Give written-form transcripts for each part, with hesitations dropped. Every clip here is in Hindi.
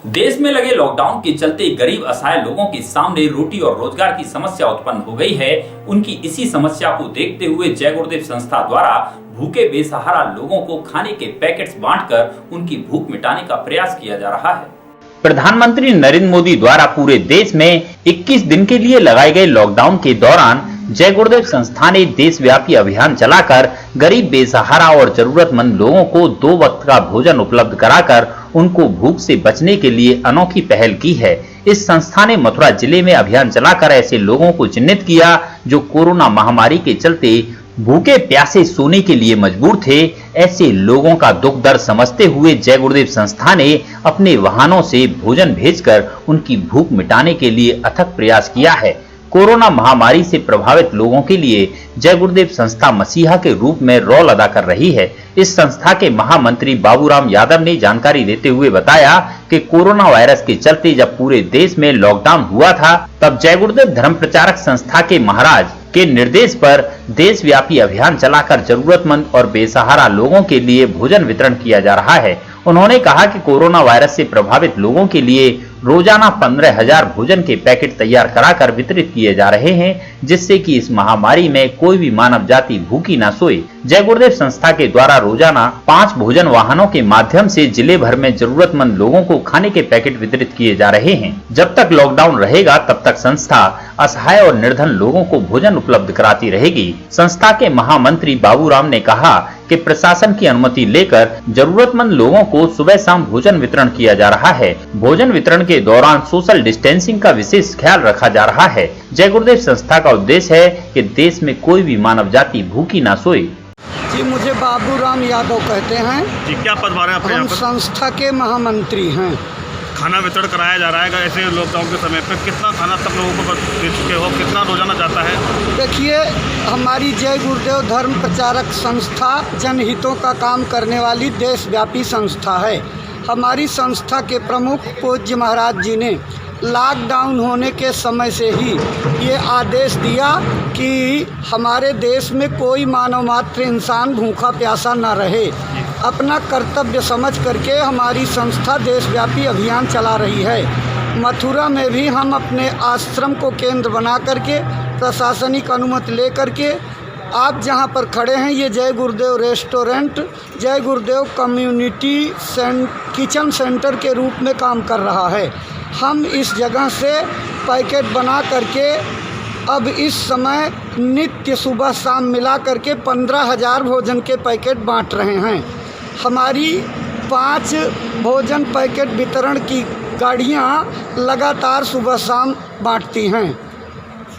देश में लगे लॉकडाउन के चलते गरीब असहाय लोगों के सामने रोटी और रोजगार की समस्या उत्पन्न हो गई है। उनकी इसी समस्या को देखते हुए जय गुरुदेव संस्था द्वारा भूखे बेसहारा लोगों को खाने के पैकेट्स बांटकर उनकी भूख मिटाने का प्रयास किया जा रहा है। प्रधानमंत्री नरेंद्र मोदी द्वारा पूरे देश में 21 दिन के लिए लगाए गए लॉकडाउन के दौरान जय गुरुदेव संस्था ने देशव्यापी अभियान चलाकर गरीब बेसहारा और जरूरतमंद लोगों को 2 वक्त का भोजन उपलब्ध कराकर उनको भूख से बचने के लिए अनोखी पहल की है। इस संस्था ने मथुरा जिले में अभियान चलाकर ऐसे लोगों को चिन्हित किया जो कोरोना महामारी के चलते भूखे प्यासे सोने के लिए मजबूर थे। ऐसे लोगों का दुख दर्द समझते हुए जय गुरुदेव संस्था ने अपने वाहनों से भोजन भेजकर उनकी भूख मिटाने के लिए अथक प्रयास किया है। कोरोना महामारी से प्रभावित लोगों के लिए जय गुरुदेव संस्था मसीहा के रूप में रोल अदा कर रही है। इस संस्था के महामंत्री बाबूराम यादव ने जानकारी देते हुए बताया कि कोरोना वायरस के चलते जब पूरे देश में लॉकडाउन हुआ था, तब जय गुरुदेव धर्म प्रचारक संस्था के महाराज के निर्देश पर देशव्यापी अभियान चलाकर जरूरतमंद और बेसहारा लोगों के लिए भोजन वितरण किया जा रहा है। उन्होंने कहा कि कोरोना वायरस से प्रभावित लोगों के लिए रोजाना 15,000 भोजन के पैकेट तैयार कराकर वितरित किए जा रहे हैं, जिससे कि इस महामारी में कोई भी मानव जाति भूखी ना सोए। जय गुरुदेव संस्था के द्वारा रोजाना 5 भोजन वाहनों के माध्यम से जिले भर में जरूरतमंद लोगों को खाने के पैकेट वितरित किए जा रहे हैं। जब तक लॉकडाउन रहेगा तब तक संस्था असहाय और निर्धन लोगों को भोजन उपलब्ध कराती रहेगी। संस्था के महामंत्री बाबूराम ने कहा कि प्रशासन की अनुमति लेकर जरूरतमंद लोगों को सुबह शाम भोजन वितरण किया जा रहा है। भोजन वितरण के दौरान सोशल डिस्टेंसिंग का विशेष ख्याल रखा जा रहा है। जय गुरुदेव संस्था का उद्देश्य है कि देश में कोई भी मानव जाति भूखी ना सोए। जी, मुझे बाबूराम यादव कहते हैं। जी, क्या पदभार है आपके? हम संस्था के महामंत्री हैं। खाना वितरण कराया जा रहा है ऐसे लॉकडाउन के समय पे, कितना खाना तक लोगों को दे चुके हो, कितना रोजाना जाता है? देखिए, हमारी जय गुरुदेव धर्म प्रचारक संस्था जनहितों का काम करने वाली देशव्यापी संस्था है। हमारी संस्था के प्रमुख पूज्य महाराज जी ने लॉकडाउन होने के समय से ही ये आदेश दिया कि हमारे देश में कोई मानव मात्र इंसान भूखा प्यासा न रहे। अपना कर्तव्य समझ करके हमारी संस्था देशव्यापी अभियान चला रही है। मथुरा में भी हम अपने आश्रम को केंद्र बना करके प्रशासनिक अनुमति ले करके आप जहां पर खड़े हैं, ये जय गुरुदेव रेस्टोरेंट जय गुरुदेव कम्युनिटी किचन सेंटर के रूप में काम कर रहा है। हम इस जगह से पैकेट बना करके अब इस समय नित्य सुबह शाम मिला करके 15,000 भोजन के पैकेट बांट रहे हैं। हमारी 5 भोजन पैकेट वितरण की गाड़ियां लगातार सुबह शाम बांटती हैं।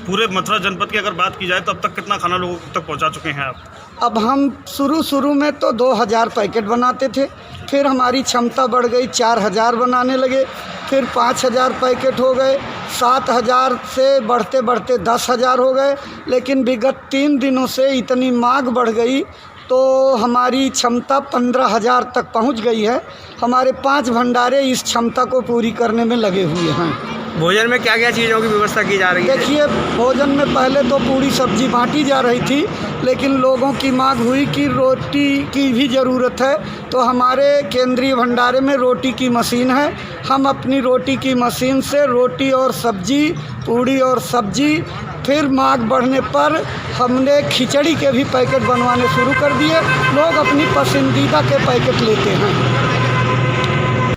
पूरे मथुरा जनपद की अगर बात की जाए तो अब तक कितना खाना लोगों तक पहुंचा चुके हैं आप? अब हम शुरू में तो 2,000 पैकेट बनाते थे, फिर हमारी क्षमता बढ़ गई, 4,000 बनाने लगे, फिर 5,000 पैकेट हो गए, 7,000 से बढ़ते बढ़ते 10,000 हो गए। लेकिन विगत 3 दिनों से इतनी मांग बढ़ गई तो हमारी क्षमता 15,000 तक पहुंच गई है। हमारे 5 भंडारे इस क्षमता को पूरी करने में लगे हुए हैं। भोजन में क्या क्या चीज़ों की व्यवस्था की जा रही है? देखिए, भोजन में पहले तो पूरी सब्जी बांटी जा रही थी, लेकिन लोगों की मांग हुई कि रोटी की भी ज़रूरत है, तो हमारे केंद्रीय भंडारे में रोटी की मशीन है। हम अपनी रोटी की मशीन से रोटी और सब्जी, पूड़ी और सब्जी, फिर मांग बढ़ने पर हमने खिचड़ी के भी पैकेट बनवाने शुरू कर दिए। लोग अपनी पसंदीदा के पैकेट लेते हैं।